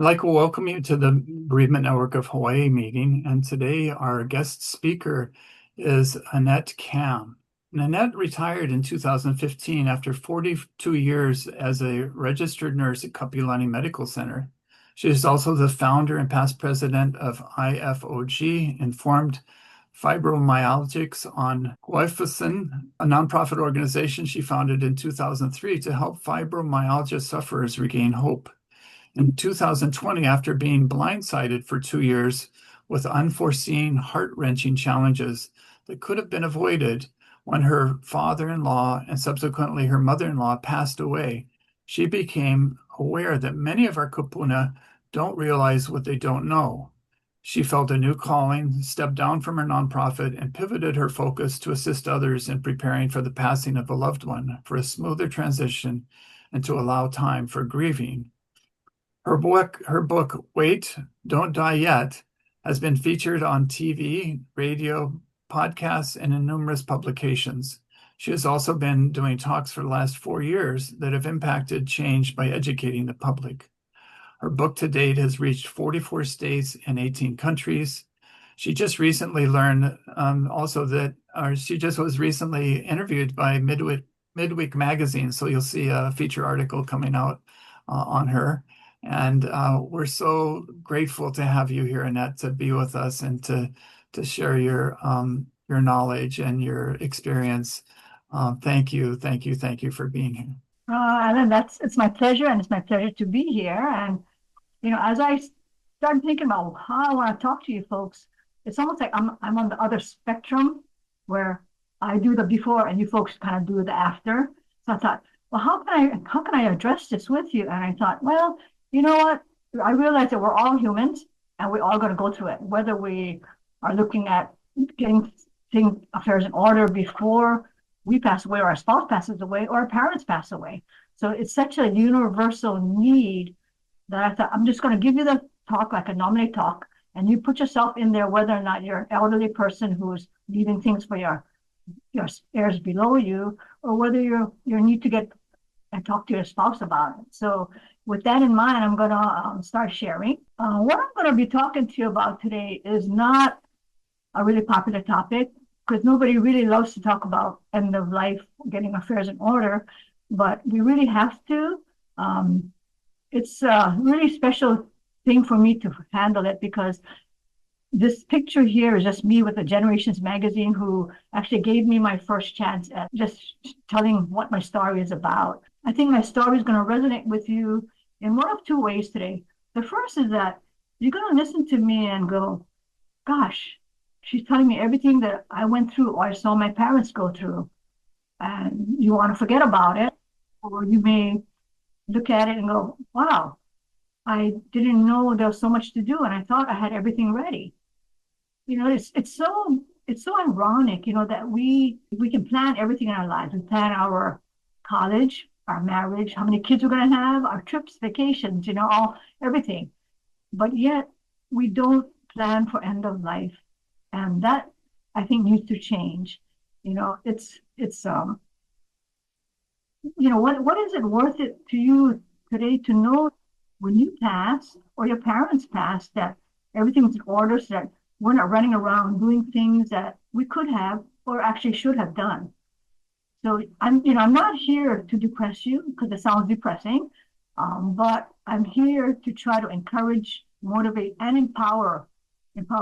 I'd like to welcome you to the Bereavement Network of Hawaii meeting. And today our guest speaker is Annette Kam. And Annette retired in 2015 after 42 years as a registered nurse at Kapilani Medical Center. She is also the founder and past president of IFOG, Informed Fibromyalgics on Guaifusin, a nonprofit organization she founded in 2003 to help fibromyalgia sufferers regain hope. In 2020, after being blindsided for 2 years with unforeseen, heart-wrenching challenges that could have been avoided when her father-in-law and subsequently her mother-in-law passed away, she became aware that many of our kupuna don't realize what they don't know. She felt a new calling, stepped down from her nonprofit, and pivoted her focus to assist others in preparing for the passing of a loved one, for a smoother transition, and to allow time for grieving. Her book, Wait, Don't Die Yet, has been featured on TV, radio, podcasts, and in numerous publications. She has also been doing talks for the last 4 years that have impacted change by educating the public. Her book to date has reached 44 states and 18 countries. She just recently learned she just was recently interviewed by Midweek Magazine, so you'll see a feature article coming out on her. And we're so grateful to have you here, Annette, to be with us and to share your knowledge and your experience. Thank you for being here. Alan, it's my pleasure, and it's my pleasure to be here. And as I started thinking about how I want to talk to you folks, it's almost like I'm on the other spectrum where I do the before and you folks kind of do the after. So I thought, well, how can I address this with you? And I thought, well, you know what? I realized that we're all humans and we're all going to go through it, whether we are looking at getting affairs in order before we pass away or our spouse passes away or our parents pass away. So it's such a universal need that I thought I'm just going to give you the talk like a nominate talk, and you put yourself in there, whether or not you're an elderly person who's leaving things for your heirs below you, or whether you need to get and talk to your spouse about it. So with that in mind, I'm going to start sharing. What I'm going to be talking to you about today is not a really popular topic because nobody really loves to talk about end of life, getting affairs in order, but we really have to. It's a really special thing for me to handle it because this picture here is just me with the Generations magazine, who actually gave me my first chance at just telling what my story is about. I think my story is going to resonate with you in one of two ways today. The first is that you're going to listen to me and go, gosh, she's telling me everything that I went through or I saw my parents go through. And you want to forget about it, or you may look at it and go, wow, I didn't know there was so much to do and I thought I had everything ready. It's so ironic, that we can plan everything in our lives. We plan our college, our marriage, how many kids we're going to have, our trips, vacations, everything. But yet we don't plan for end of life. And that I think needs to change. What is it worth it to you today to know when you pass or your parents pass that everything's in order, so that we're not running around doing things that we could have or actually should have done. So I'm not here to depress you because it sounds depressing, but I'm here to try to encourage, motivate, and empower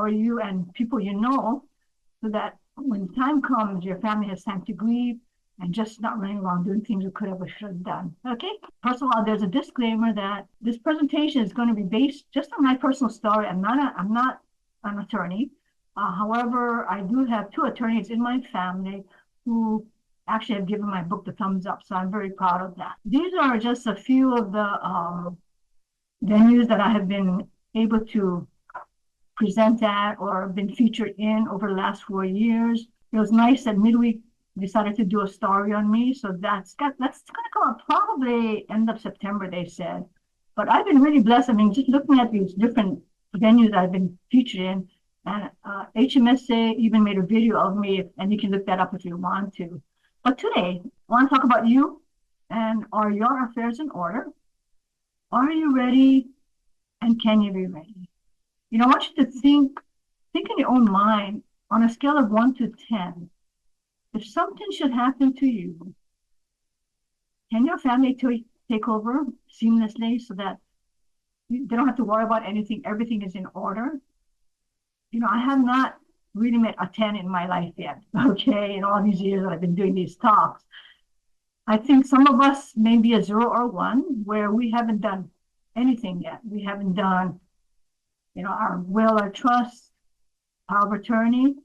you and people so that when time comes, your family has time to grieve and just not running around doing things we could have or should have done. Okay. First of all, there's a disclaimer that this presentation is going to be based just on my personal story. I'm not an attorney. However, I do have two attorneys in my family who actually have given my book the thumbs up, so I'm very proud of that. These are just a few of the venues that I have been able to present at or been featured in over the last 4 years. It was nice that Midweek decided to do a story on me, so that's going to come out probably end of September, they said. But I've been really blessed. I mean, just looking at these different venues I've been featured in, and HMSA even made a video of me, and you can look that up if you want to. But today, I want to talk about you and are your affairs in order? Are you ready? And And can you be ready? I want you to think in your own mind on a scale of 1 to 10. If something should happen to you, can your family take over seamlessly so that they don't have to worry about anything? Everything is in order. I have not really met a 10 in my life yet, okay, in all these years that I've been doing these talks. I think some of us may be a 0 or 1 where we haven't done anything yet. We haven't done, our will or trust, power of attorney.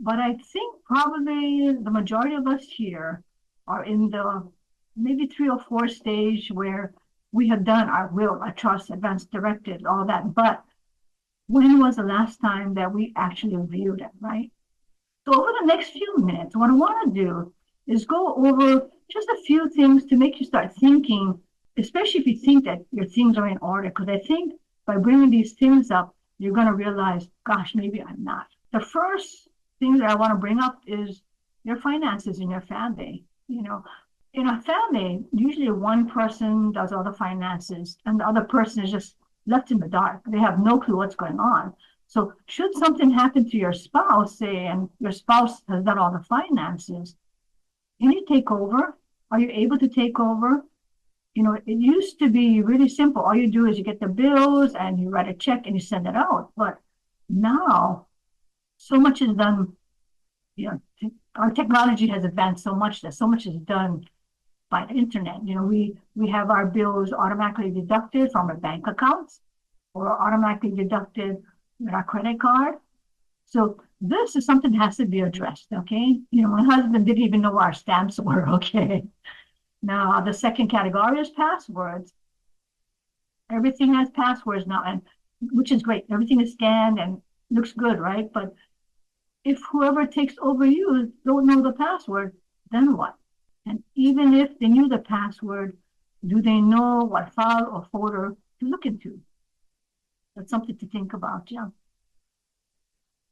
But I think probably the majority of us here are in the maybe 3 or 4 stage where we have done our will, our trust, advance directed, all that. But when was the last time that we actually reviewed it, right? So over the next few minutes, what I want to do is go over just a few things to make you start thinking, especially if you think that your things are in order, because I think by bringing these things up, you're going to realize, gosh, maybe I'm not. The first thing that I want to bring up is your finances in your family. In a family, usually one person does all the finances and the other person is just left in the dark. They have no clue what's going on. So should something happen to your spouse, say, and your spouse has done all the finances, can you take over? Are you able to take over? It used to be really simple. All you do is you get the bills and you write a check and you send it out. But now, so much is done. Our technology has advanced so much that so much is done by the internet. We have our bills automatically deducted from our bank accounts or automatically deducted with our credit card. So this is something that has to be addressed, okay? My husband didn't even know our stamps were, okay? Now, the second category is passwords. Everything has passwords now, and which is great. Everything is scanned and looks good, right? But if whoever takes over you don't know the password, then what? And even if they knew the password, do they know what file or folder to look into? That's something to think about, yeah.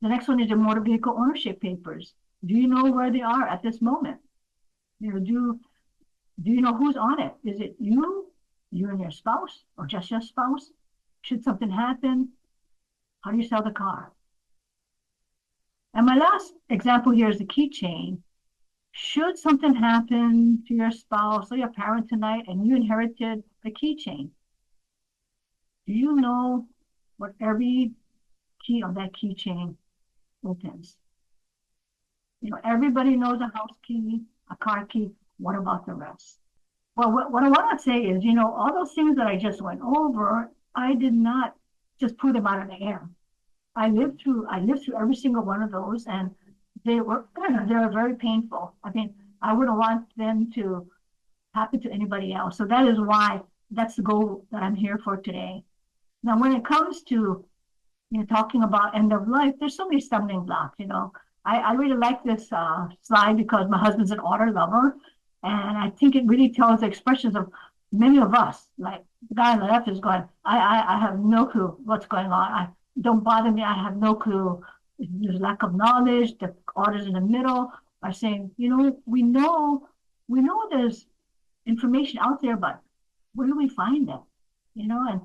The next one is your motor vehicle ownership papers. Do you know where they are at this moment? Do you know who's on it? Is it you and your spouse, or just your spouse? Should something happen, how do you sell the car? And my last example here is the keychain. Should something happen to your spouse or your parent tonight and you inherited the keychain, do you know what every key on that keychain opens? Everybody knows a house key, a car key. What about the rest? Well, what I want to say is, all those things that I just went over, I did not just put them out of the air. I lived through every single one of those, and they were very painful. I mean, I wouldn't want them to happen to anybody else. So that is why that's the goal that I'm here for today. Now, when it comes to talking about end of life, there's so many stumbling blocks. I really like this slide because my husband's an author lover, and I think it really tells the expressions of many of us. Like the guy on the left is going, I have no clue what's going on. Don't bother me. I have no clue. There's lack of knowledge. The authors in the middle are saying, we know there's information out there, but where do we find it? And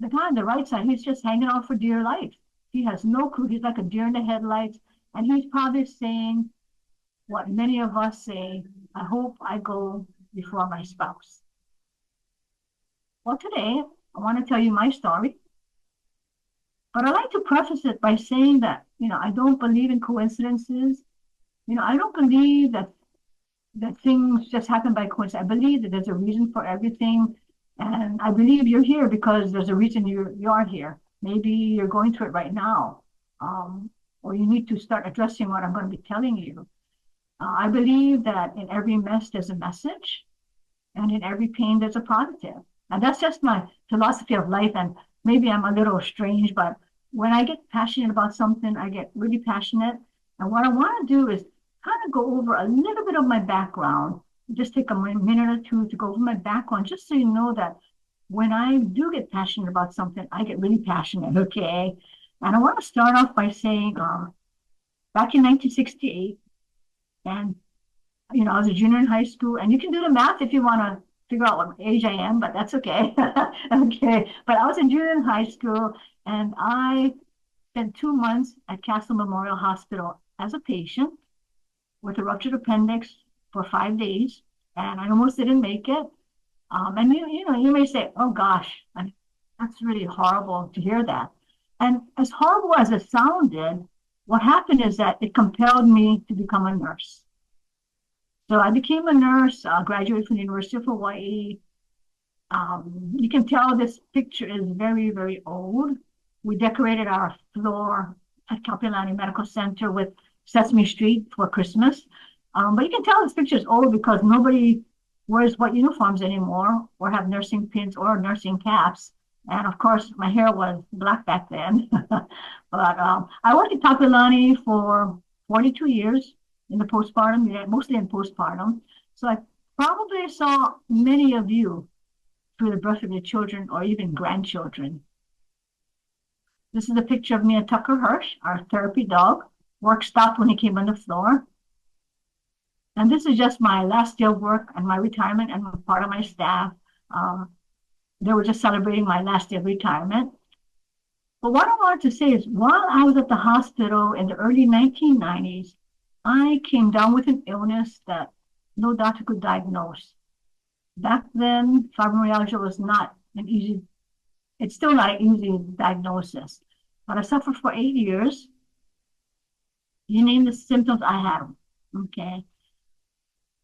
the guy on the right side, he's just hanging out for dear life. He has no clue. He's like a deer in the headlights. And he's probably saying what many of us say, I hope I go before my spouse. Well, today, I want to tell you my story. But I like to preface it by saying that, I don't believe in coincidences. I don't believe that things just happen by coincidence. I believe that there's a reason for everything. And I believe you're here because there's a reason you are here. Maybe you're going through it right now. Or you need to start addressing what I'm going to be telling you. I believe that in every mess, there's a message. And in every pain, there's a positive. And that's just my philosophy of life. And maybe I'm a little strange, but when I get passionate about something, I get really passionate. And what I want to do is kind of go over a little bit of my background. Just take a minute or two to go over my background, just so you know that when I do get passionate about something, I get really passionate, okay? And I want to start off by saying, back in 1968, and I was a junior in high school, and you can do the math if you want to figure out what age I am, but that's okay. Okay. But I was a junior in high school and I spent 2 months at Castle Memorial Hospital as a patient with a ruptured appendix for 5 days. And I almost didn't make it. And you may say, oh gosh, that's really horrible to hear that. And as horrible as it sounded, what happened is that it compelled me to become a nurse. So I became a nurse, graduated from the University of Hawaii. You can tell this picture is very, very old. We decorated our floor at Kapilani Medical Center with Sesame Street for Christmas. But you can tell this picture is old because nobody wears white uniforms anymore or have nursing pins or nursing caps. And of course, my hair was black back then. But I worked at Kapilani for 42 years in the postpartum, mostly in postpartum. So I probably saw many of you through the birth of your children or even grandchildren. This is a picture of me and Tucker Hirsch, our therapy dog. Work stopped when he came on the floor. And this is just my last day of work and my retirement and part of my staff. They were just celebrating my last day of retirement. But what I wanted to say is while I was at the hospital in the early 1990s, I came down with an illness that no doctor could diagnose. Back then, fibromyalgia was not an easy, it's still not an easy diagnosis. But I suffered for 8 years. You name the symptoms, I had them. Okay.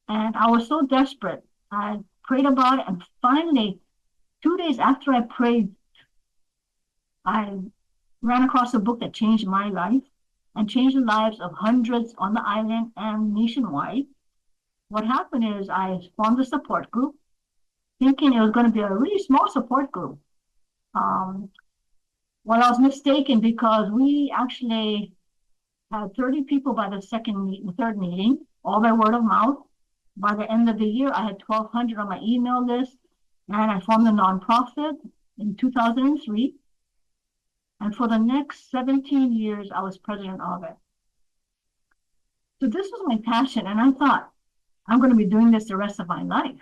And I was so desperate. I prayed about it. And finally, 2 days after I prayed, I ran across a book that changed my life and changed the lives of hundreds on the island and nationwide. What happened is I formed a support group thinking it was going to be a really small support group. Well, I was mistaken because we actually had 30 people by the third meeting, all by word of mouth. By the end of the year, I had 1,200 on my email list, and I formed a nonprofit in 2003. And for the next 17 years, I was president of it. So this was my passion, and I thought, I'm going to be doing this the rest of my life.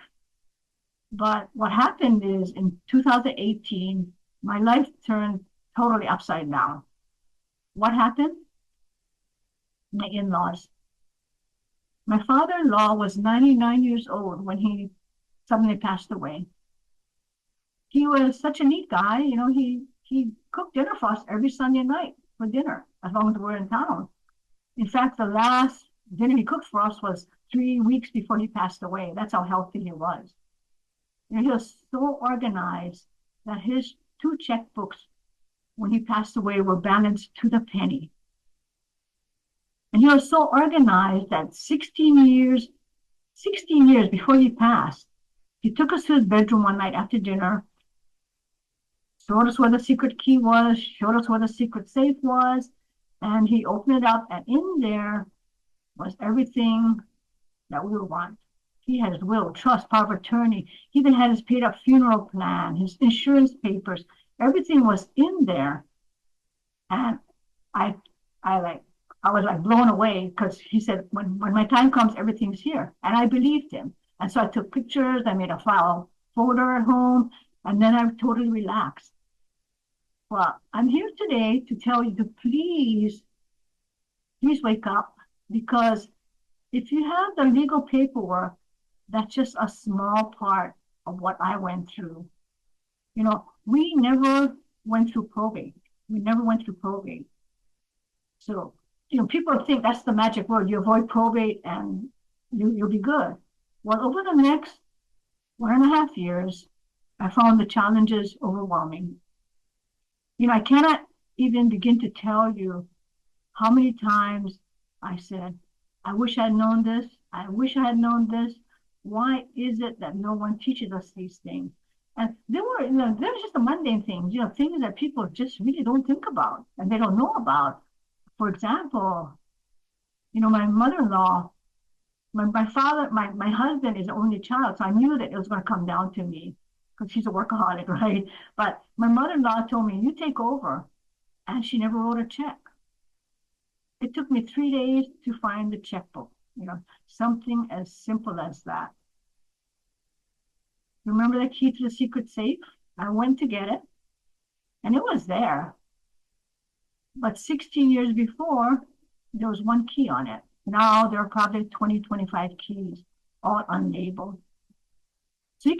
But what happened is in 2018, my life turned totally upside down. What happened? My in-laws. My father-in-law was 99 years old when he suddenly passed away. He was such a neat guy. He cooked dinner for us every Sunday night for dinner, as long as we were in town. In fact, the last dinner he cooked for us was 3 weeks before he passed away. That's how healthy he was. And he was so organized that his 2 checkbooks, when he passed away, were balanced to the penny. And he was so organized that 16 years before he passed, he took us to his bedroom one night after dinner, showed us where the secret key was, showed us where the secret safe was, and he opened it up, and in there was everything that we would want. He had his will, trust, power of attorney. He even had his paid up funeral plan, his insurance papers. Everything was in there. And I was like blown away because he said, when my time comes, everything's here. And I believed him. And so I took pictures, I made a file folder at home, and then I totally relaxed. Well, I'm here today to tell you to please wake up, because if you have the legal paperwork, that's just a small part of what I went through. We never went through probate. So, people think that's the magic word. You avoid probate and you'll be good. Well, over the next 1.5 years, I found the challenges overwhelming. I cannot even begin to tell you how many times I said, I wish I had known this. I wish I had known this. Why is it that no one teaches us these things? And there were just the mundane things, things that people just really don't think about and they don't know about. For example, my mother-in-law, my father, my husband is the only child, so I knew that it was going to come down to me because she's a workaholic, right? But my mother-in-law told me, you take over, and she never wrote a check. It took me 3 days to find the checkbook, something as simple as that. Remember the key to the secret safe? I went to get it, and it was there. But 16 years before, there was one key on it. Now there are probably 20, 25 keys, all unlabeled. So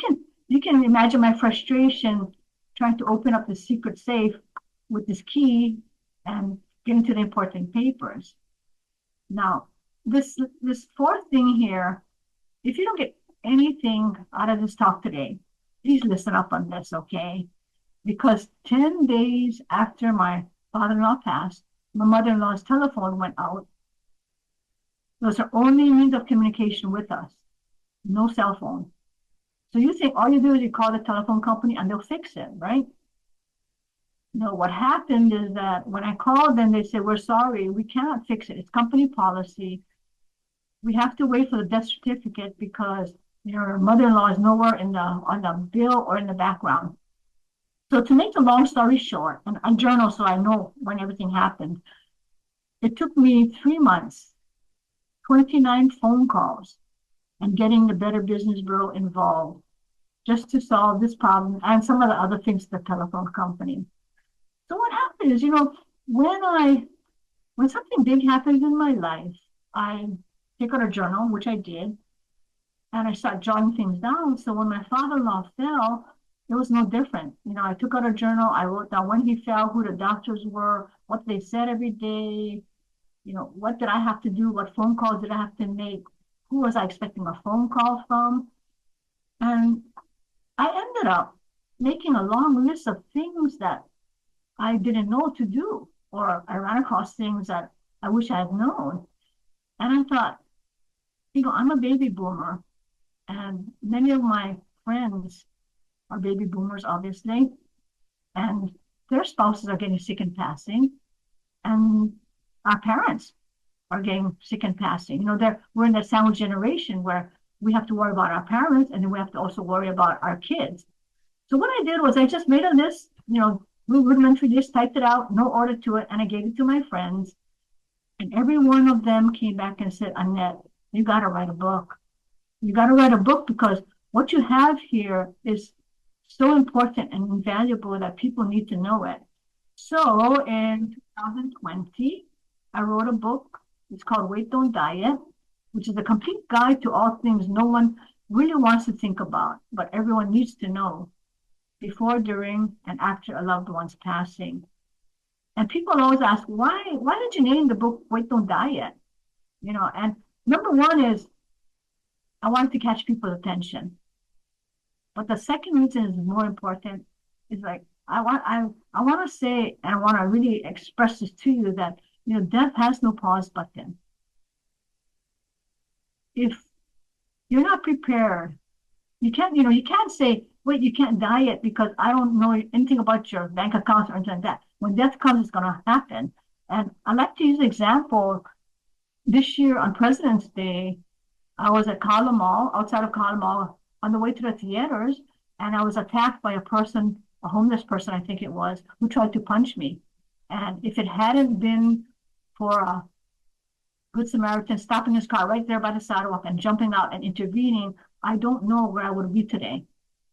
you can imagine my frustration trying to open up the secret safe with this key and getting to the important papers. Now, this fourth thing here, if you don't get anything out of this talk today, please listen up on this, okay? Because 10 days after my father-in-law passed, my mother-in-law's telephone went out. It was her only means of communication with us, no cell phone. So you think all you do is you call the telephone company and they'll fix it, right? No, what happened is that when I called them, they said, we're sorry, we cannot fix it. It's company policy. We have to wait for the death certificate because your mother-in-law is nowhere on the bill or in the background. So to make the long story short, and I journal so I know when everything happened, it took me 3 months, 29 phone calls, and getting the Better Business Bureau involved just to solve this problem and some of the other things, the telephone company. So what happened is, when something big happens in my life, I take out a journal, which I did, and I start jotting things down. So when my father-in-law fell, it was no different. I took out a journal, I wrote down when he fell, who the doctors were, what they said every day, what did I have to do, what phone calls did I have to make, who was I expecting a phone call from? And I ended up making a long list of things that I didn't know to do, or I ran across things that I wish I had known. And I thought, I'm a baby boomer, and many of my friends are baby boomers, obviously, and their spouses are getting sick and passing, and our parents are getting sick and passing. We're in that sandwich generation where we have to worry about our parents, and then we have to also worry about our kids. So what I did was I just made a list, rudimentary list, typed it out, no order to it, and I gave it to my friends. And every one of them came back and said, Annette, you got to write a book. You got to write a book because what you have here is so important and invaluable that people need to know it. So in 2020, I wrote a book. It's called Wait, Don't Diet, which is a complete guide to all things no one really wants to think about, but everyone needs to know before, during, and after a loved one's passing. And people always ask, why did you name the book Wait, Don't Diet? And number one is I wanted to catch people's attention. But the second reason is more important, is like I want to say, and I want to really express this to you, that death has no pause button. If you're not prepared, you can't say, wait, you can't diet because I don't know anything about your bank accounts or anything like that. When death comes, it's going to happen. And I like to use an example. This year on President's Day, I was at Kala Mall, outside of Kala Mall, on the way to the theaters, and I was attacked by a homeless person, I think it was, who tried to punch me. And if it hadn't been for a Good Samaritan stopping his car right there by the sidewalk and jumping out and intervening, I don't know where I would be today.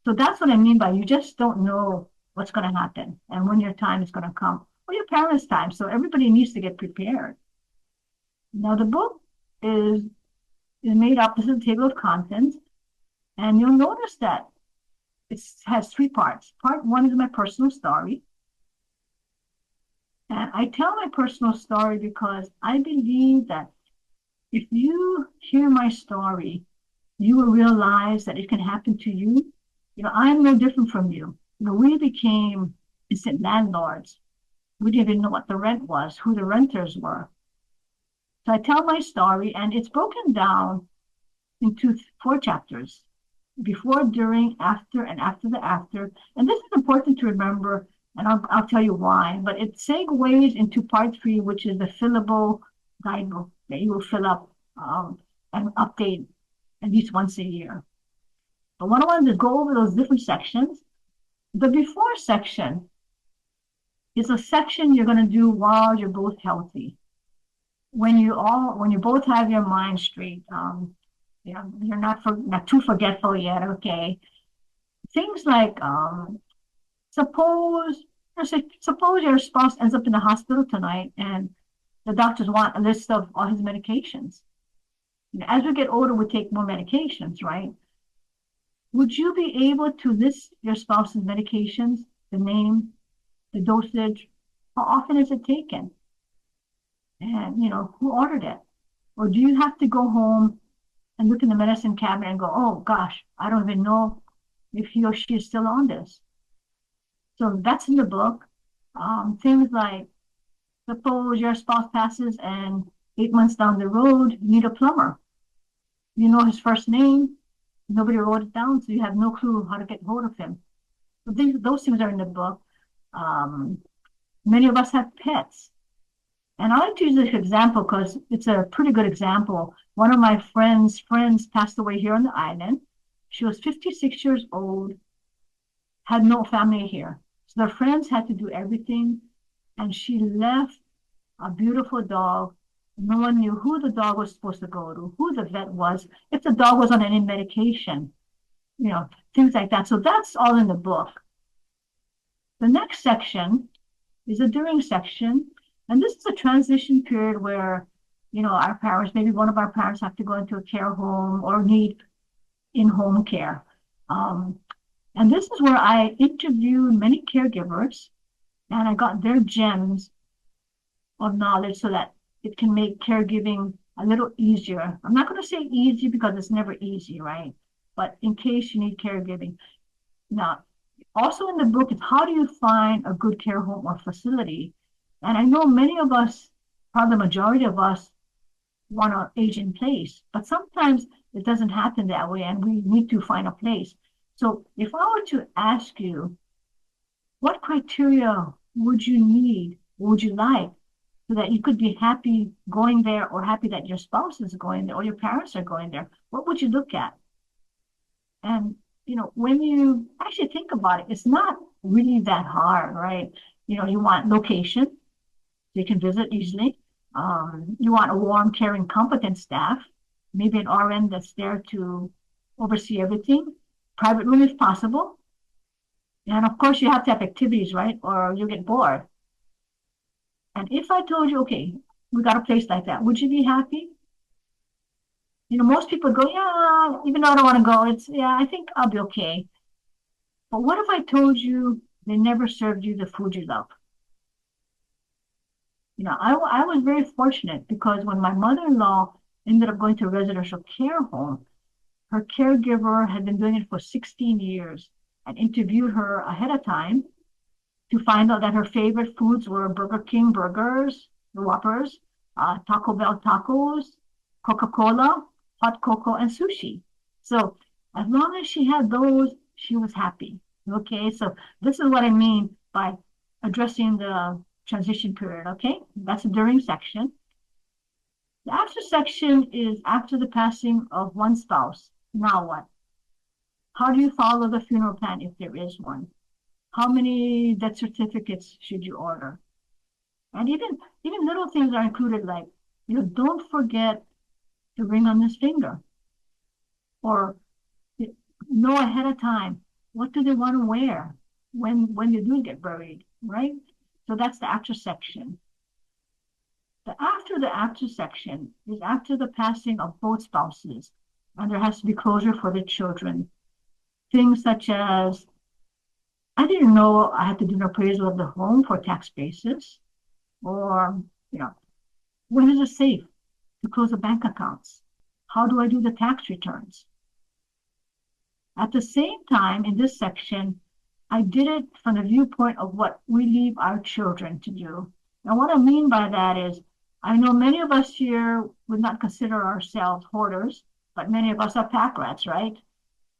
So that's what I mean by you just don't know what's going to happen and when your time is going to come, or your parents' time. So everybody needs to get prepared. Now the book is made up. This is a table of contents, and you'll notice that it has 3 parts. Part 1 is my personal story. And I tell my personal story because I believe that if you hear my story, you will realize that it can happen to you. I'm no different from you. We became instant landlords. We didn't even know what the rent was, who the renters were. So I tell my story, and it's broken down into 4 chapters: before, during, after, and after the after. And this is important to remember, and I'll tell you why. But it segues into part 3, which is the fillable guidebook that you will fill up and update at least once a year. But what I wanted to go over those different sections. The before section is a section you're going to do while you're both healthy. When you both have your mind straight, you're not too forgetful yet, okay? things like suppose suppose your spouse ends up in the hospital tonight and the doctors want a list of all his medications. As we get older, we take more medications, right? Would you be able to list your spouse's medications, the name, the dosage? How often is it taken? And, who ordered it? Or do you have to go home and look in the medicine cabinet and go, oh gosh, I don't even know if he or she is still on this. So that's in the book. Things like, suppose your spouse passes and 8 months down the road, you need a plumber. You know his first name, nobody wrote it down, so you have no clue how to get hold of him. So those things are in the book. Many of us have pets. And I like to use this example because it's a pretty good example. One of my friends' friends passed away here on the island. She was 56 years old, had no family here. So their friends had to do everything. And she left a beautiful dog. No one knew who the dog was supposed to go to, who the vet was, if the dog was on any medication, things like that. So that's all in the book. The next section is a during section. And this is a transition period where, our parents, maybe one of our parents have to go into a care home or need in-home care. And this is where I interviewed many caregivers and I got their gems of knowledge so that it can make caregiving a little easier. I'm not going to say easy because it's never easy, right? But in case you need caregiving. Now, also in the book is how do you find a good care home or facility? And I know many of us, probably the majority of us, want to age in place, but sometimes it doesn't happen that way and we need to find a place. So if I were to ask you, what criteria would you need, would you like, so that you could be happy going there or happy that your spouse is going there or your parents are going there, what would you look at? And, when you actually think about it, it's not really that hard, right? You want location, you can visit easily. You want a warm, caring, competent staff, maybe an RN that's there to oversee everything, private room if possible. And of course, you have to have activities, right? Or you'll get bored. And if I told you, okay, we got a place like that, would you be happy? Most people go, yeah, even though I don't want to go, I think I'll be okay. But what if I told you they never served you the food you love? I was very fortunate because when my mother-in-law ended up going to a residential care home, her caregiver had been doing it for 16 years and interviewed her ahead of time to find out that her favorite foods were Burger King burgers, the Whoppers, Taco Bell tacos, Coca-Cola, hot cocoa, and sushi. So as long as she had those, she was happy. Okay, so this is what I mean by addressing the transition period. Okay, that's the during section. The after section is after the passing of one spouse. Now what? How do you follow the funeral plan if there is one? How many death certificates should you order? And even little things are included like, don't forget the ring on his finger. Or know ahead of time, what do they want to wear when they do get buried, right? So that's the after section. The after section is after the passing of both spouses, and there has to be closure for the children. Things such as, I didn't know I had to do an appraisal of the home for tax basis, or, when is it safe to close the bank accounts? How do I do the tax returns? At the same time, in this section, I did it from the viewpoint of what we leave our children to do. Now, what I mean by that is, I know many of us here would not consider ourselves hoarders, but many of us are pack rats, right?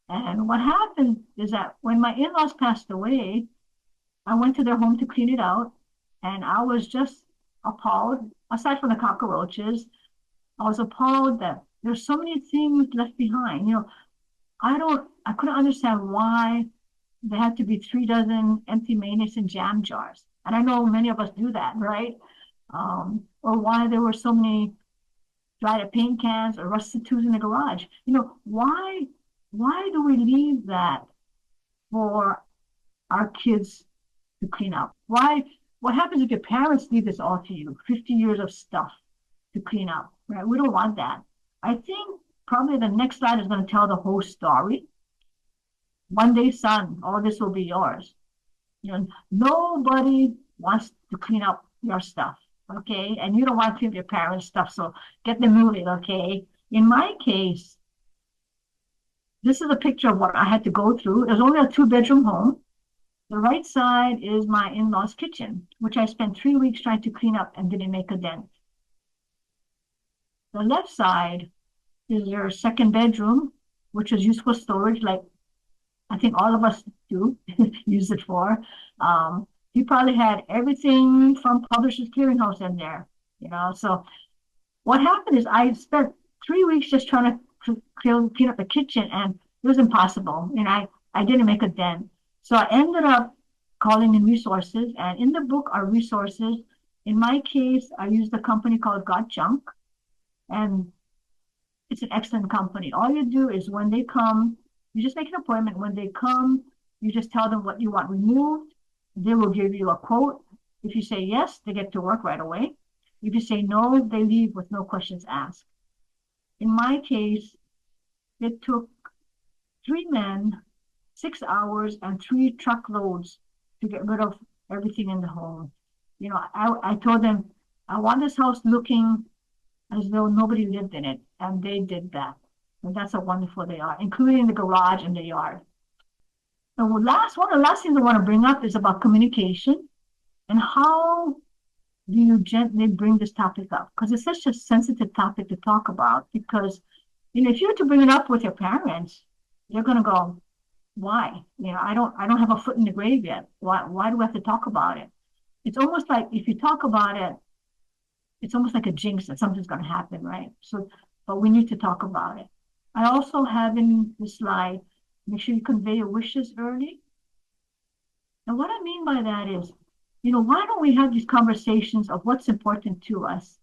And what happened is that when my in-laws passed away, I went to their home to clean it out, and I was just appalled. Aside from the cockroaches, I was appalled that there's so many things left behind. I couldn't understand why there had to be 3 dozen empty mayonnaise and jam jars. And I know many of us do that, right? Or why there were so many dried up paint cans or rusted tools in the garage. Why do we leave that for our kids to clean up? Why? What happens if your parents leave this all to you? 50 years of stuff to clean up, right? We don't want that. I think probably the next slide is going to tell the whole story. One day, son, all this will be yours. You know, nobody wants to clean up your stuff, okay? And you don't want to clean up your parents' stuff, so get them moving, okay? In my case, this is a picture of what I had to go through. There's only a two-bedroom home. The right side is my in-laws' kitchen, which I spent 3 weeks trying to clean up and didn't make a dent. The left side is your second bedroom, which is used for storage, like I think all of us do use it for. He probably had everything from Publishers Clearinghouse in there, you know. So what happened is I spent 3 weeks just trying to clean up the kitchen, and it was impossible. And I didn't make a dent. So I ended up calling in resources, and in the book are resources. In my case, I used a company called Got Junk, and it's an excellent company. All you do is when they come, you just make an appointment. When they come, you just tell them what you want removed. They will give you a quote. If you say yes, they get to work right away. If you say no, they leave with no questions asked. In my case, it took 3 men, 6 hours, and 3 truckloads to get rid of everything in the home. You know, I told them, I want this house looking as though nobody lived in it, and they did that. And that's how wonderful they are, including the garage and the yard. And one of the last things I want to bring up is about communication and how do you gently bring this topic up? Because it's such a sensitive topic to talk about. Because, you know, if you were to bring it up with your parents, they're going to go, why? You know, I don't have a foot in the grave yet. Why do we have to talk about it? It's almost like if you talk about it, it's almost like a jinx that something's going to happen, right? So, but we need to talk about it. I also have in the slide, make sure you convey your wishes early. And what I mean by that is, you know, why don't we have these conversations of what's important to us?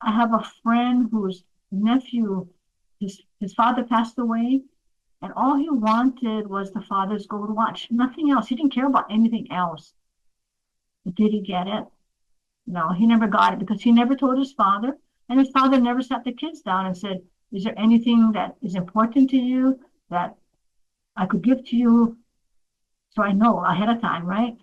I have a friend whose nephew, his father passed away, and all he wanted was the father's gold watch, nothing else. He didn't care about anything else. But did he get it? No, he never got it because he never told his father, and his father never sat the kids down and said, is there anything that is important to you that I could give to you so I know ahead of time, right?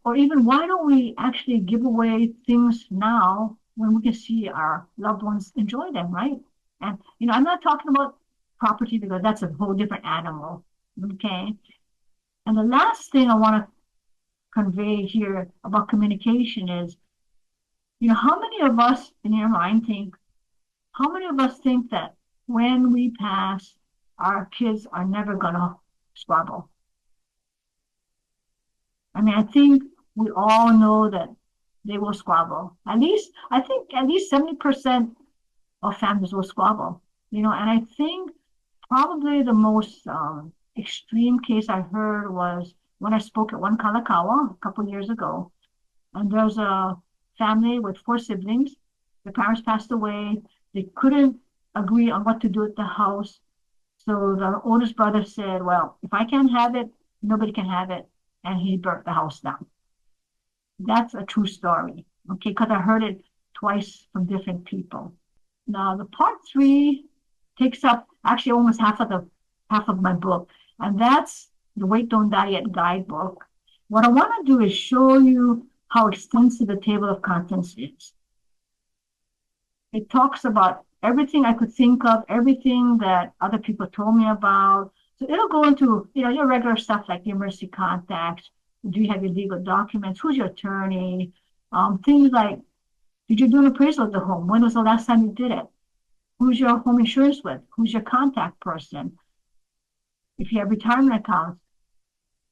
Or even why don't we actually give away things now when we can see our loved ones enjoy them, right? And, you know, I'm not talking about property because that's a whole different animal, okay? And the last thing I want to convey here about communication is, you know, how many of us in your mind think, how many of us think that when we pass, our kids are never going to squabble? I mean, I think we all know that they will squabble. I think at least 70% of families will squabble, you know, and I think probably the most extreme case I heard was when I spoke at one Kalakaua a couple of years ago. And there's a family with 4 siblings. The parents passed away. They couldn't agree on what to do at the house. So the oldest brother said, well, if I can't have it, nobody can have it. And he burnt the house down. That's a true story, okay? Because I heard it twice from different people. Now, the part 3 takes up actually almost half of my book, and that's the Wait Don't Die Yet guidebook. What I want to do is show you how extensive the table of contents is. It talks about everything I could think of, everything that other people told me about. So it'll go into, you know, your regular stuff like the emergency contacts. Do you have your legal documents? Who's your attorney? Things like, did you do an appraisal of the home? When was the last time you did it? Who's your home insurance with? Who's your contact person? If you have retirement accounts,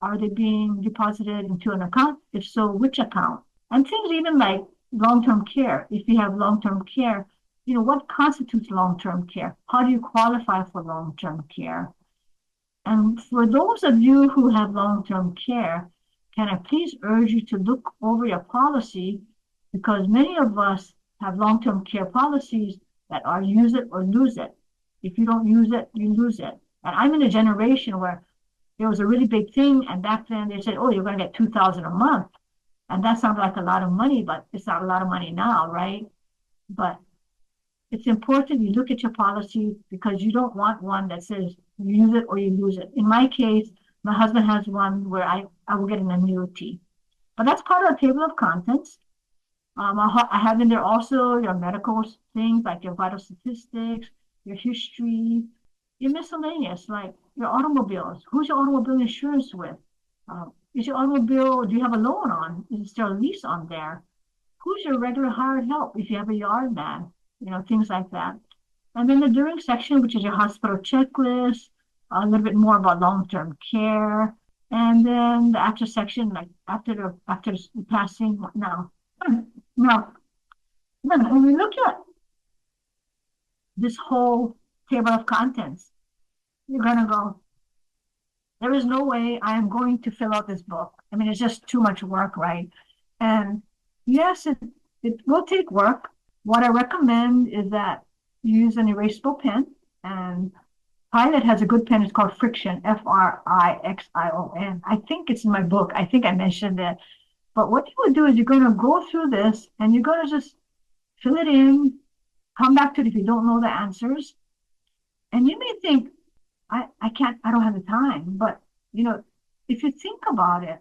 are they being deposited into an account? If so, which account? And things even like long-term care. If you have long-term care, you know, what constitutes long-term care? How do you qualify for long-term care? And for those of you who have long-term care, can I please urge you to look over your policy, because many of us have long-term care policies that are use it or lose it. If you don't use it, you lose it. And I'm in a generation where it was a really big thing. And back then they said, oh, you're going to get 2,000 a month. And that sounds like a lot of money, but it's not a lot of money now, right? But it's important you look at your policy because you don't want one that says you use it or you lose it. In my case, my husband has one where I will get an annuity. But that's part of the table of contents. I have in there also your medical things like your vital statistics, your history, your miscellaneous, like your automobiles. Who's your automobile insurance with? Is your automobile, do you have a loan on? Is there a lease on there? Who's your regular hired help if you have a yard man? Things like that. And then the during section, which is your hospital checklist, a little bit more about long-term care. And then the after section, like after the passing. Now, when we look at this whole table of contents, you're gonna go, there is no way I am going to fill out this book. I mean, it's just too much work, right? And yes, it will take work. What I recommend is that you use an erasable pen, and Pilot has a good pen. It's called Friction, Frixion. I think it's in my book. I think I mentioned it. But what you would do is you're going to go through this and you're going to just fill it in, come back to it if you don't know the answers. And you may think, I don't have the time. But, if you think about it,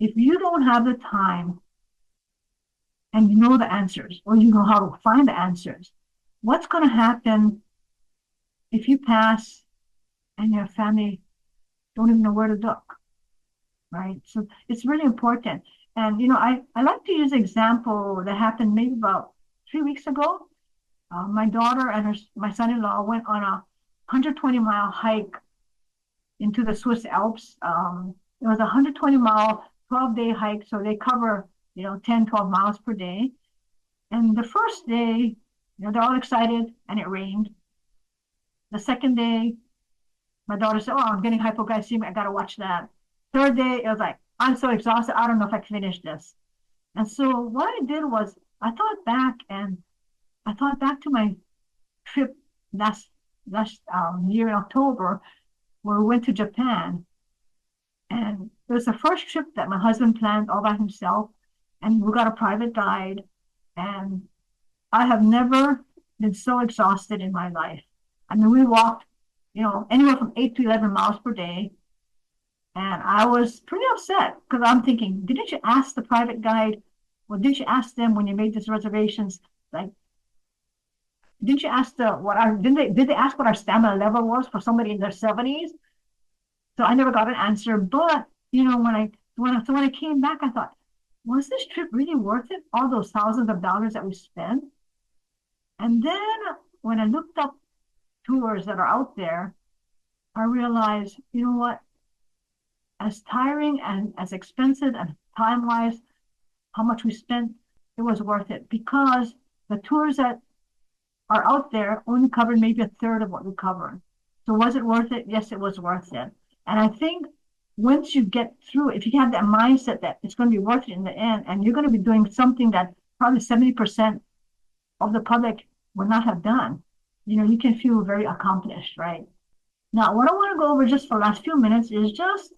if you don't have the time and you know the answers or you know how to find the answers, what's going to happen if you pass and your family don't even know where to look, right? So it's really important. And, I like to use an example that happened maybe about 3 weeks ago. My daughter and my son-in-law went on a 120-mile hike into the Swiss Alps. It was a 120-mile, 12-day hike, so they cover, 10, 12 miles per day. And the first day, they're all excited and it rained. The second day, my daughter said, oh, I'm getting hypoglycemia. I got to watch that. Third day, it was like, I'm so exhausted. I don't know if I can finish this. And so what I did was I thought back to my trip last year in October, where we went to Japan. And it was the first trip that my husband planned all by himself. And we got a private guide. And I have never been so exhausted in my life. I mean, we walked, anywhere from 8 to 11 miles per day. And I was pretty upset because I'm thinking, didn't you ask the private guide? Well, didn't you ask them when you made these reservations? Like, didn't you ask did they ask what our stamina level was for somebody in their 70s? So I never got an answer. But, when I came back, I thought, was this trip really worth it? All those thousands of dollars that we spent? And then when I looked up tours that are out there, I realized, you know what? As tiring and as expensive and time-wise, how much we spent, it was worth it because the tours that are out there only covered maybe a third of what we covered. So was it worth it? Yes, it was worth it. And I think once you get through, if you have that mindset that it's going to be worth it in the end, and you're going to be doing something that probably 70% of the public would not have done, you can feel very accomplished, right? Now, what I want to go over just for the last few minutes is just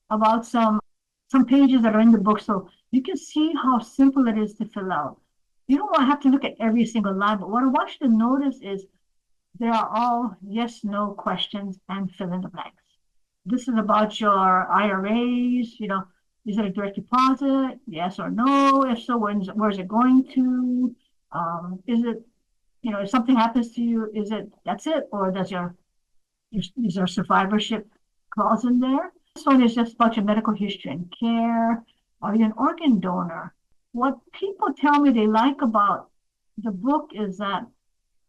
about some pages that are in the book so you can see how simple it is to fill out. You don't want to have to look at every single line, but what I want you to notice is there are all yes, no questions and fill in the blanks. This is about your IRAs, is it a direct deposit? Yes or no? If so, where's it going to? Is it, if something happens to you, that's it? Or is there a survivorship clause in there? This one is just about your medical history and care. Are you an organ donor? What people tell me they like about the book is that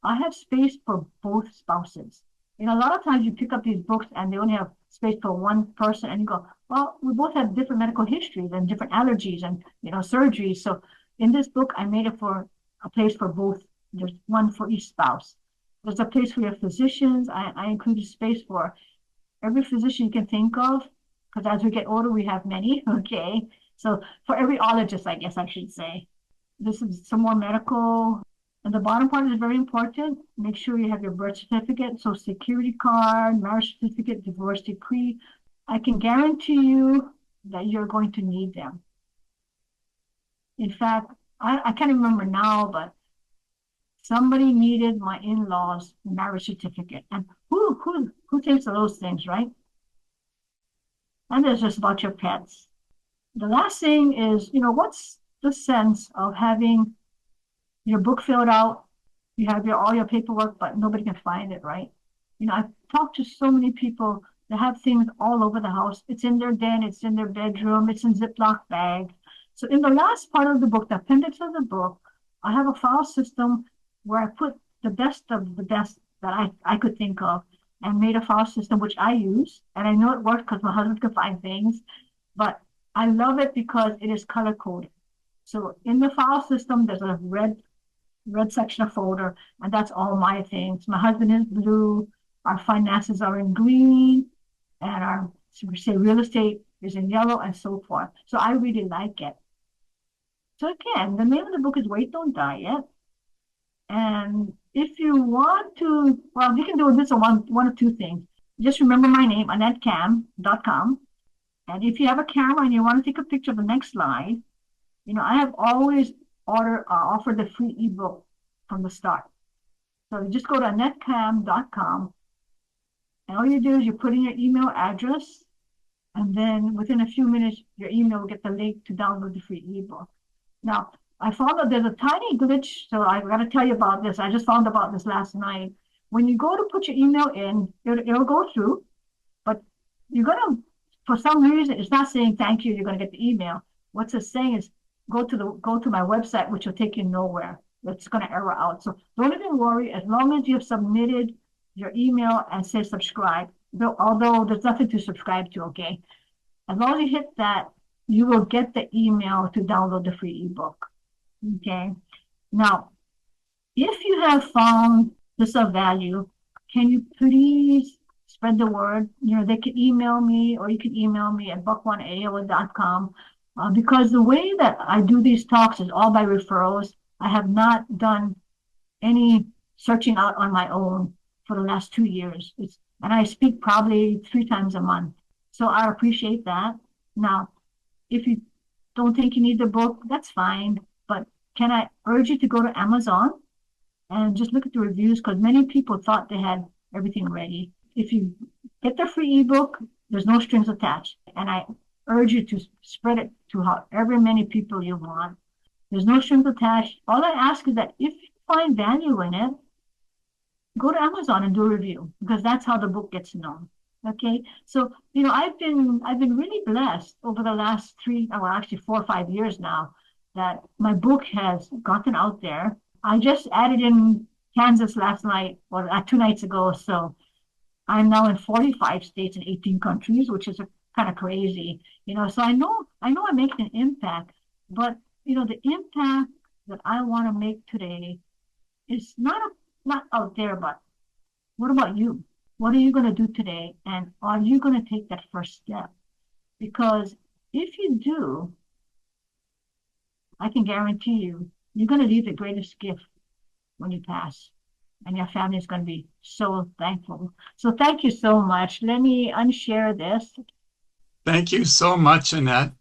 I have space for both spouses. A lot of times you pick up these books and they only have space for one person and you go, well, we both have different medical histories and different allergies and, surgeries. So in this book, I made it for a place for both. There's one for each spouse. There's a place for your physicians. I included space for every physician you can think of, because as we get older, we have many, okay? So for every ologist, I guess I should say. This is some more medical And the bottom part is very important. Make sure you have your birth certificate, social security card, marriage certificate, divorce decree. I can guarantee you that you're going to need them. In fact, I can't remember now, but somebody needed my in-laws' marriage certificate. And who thinks of those things, right? And there's just about your pets. The last thing is, what's the sense of having your book filled out, you have all your paperwork, but nobody can find it, right? I've talked to so many people that have things all over the house. It's in their den, it's in their bedroom, it's in Ziploc bags. So in the last part of the book, the appendix of the book, I have a file system where I put the best of the best that I could think of and made a file system which I use. And I know it works because my husband can find things, but I love it because it is color coded. So in the file system, there's a red section of folder, and that's all my things. My husband is blue, our finances are in green, and our, say, real estate is in yellow, and so forth. So I really like it. So again, the name of the book is Wait, Don't Die Yet. And if you want to, well, you can do this one of two things. Just remember my name, AnnetteKam.com. And if you have a camera and you want to take a picture of the next slide, I have always offered the free ebook from the start. So you just go to AnnetteKam.com, and all you do is you put in your email address, and then within a few minutes, your email will get the link to download the free ebook. Now, I found that there's a tiny glitch, so I've got to tell you about this. I just found about this last night. When you go to put your email in, it'll go through, but you're going to, for some reason, it's not saying thank you, you're going to get the email. What it's saying is go to my website, which will take you nowhere. It's going to error out. So don't even worry. As long as you've submitted your email and say subscribe, although there's nothing to subscribe to, okay? As long as you hit that, you will get the email to download the free ebook, okay? Now, if you have found this of value, can you please spread the word? They can email me, or you can email me at buck1@aol.com. Because the way that I do these talks is all by referrals. I have not done any searching out on my own for the last 2 years. And I speak probably 3 times a month. So I appreciate that. Now, if you don't think you need the book, that's fine. But can I urge you to go to Amazon and just look at the reviews, because many people thought they had everything ready. If you get the free ebook, there's no strings attached. And I urge you to spread it to however many people you want. There's no strings attached. All I ask is that if you find value in it, go to Amazon and do a review, because that's how the book gets known. Okay, so I've been really blessed over the last 4 or 5 years now, that my book has gotten out there. I just added in Kansas last night, or 2 nights ago. So I'm now in 45 states and 18 countries, which is kind of crazy, So I know I'm making an impact, but the impact that I want to make today is not out there, but what about you? What are you going to do today? And are you going to take that first step? Because if you do, I can guarantee you're going to leave the greatest gift when you pass. And your family is going to be so thankful. So thank you so much. Let me unshare this. Thank you so much, Annette.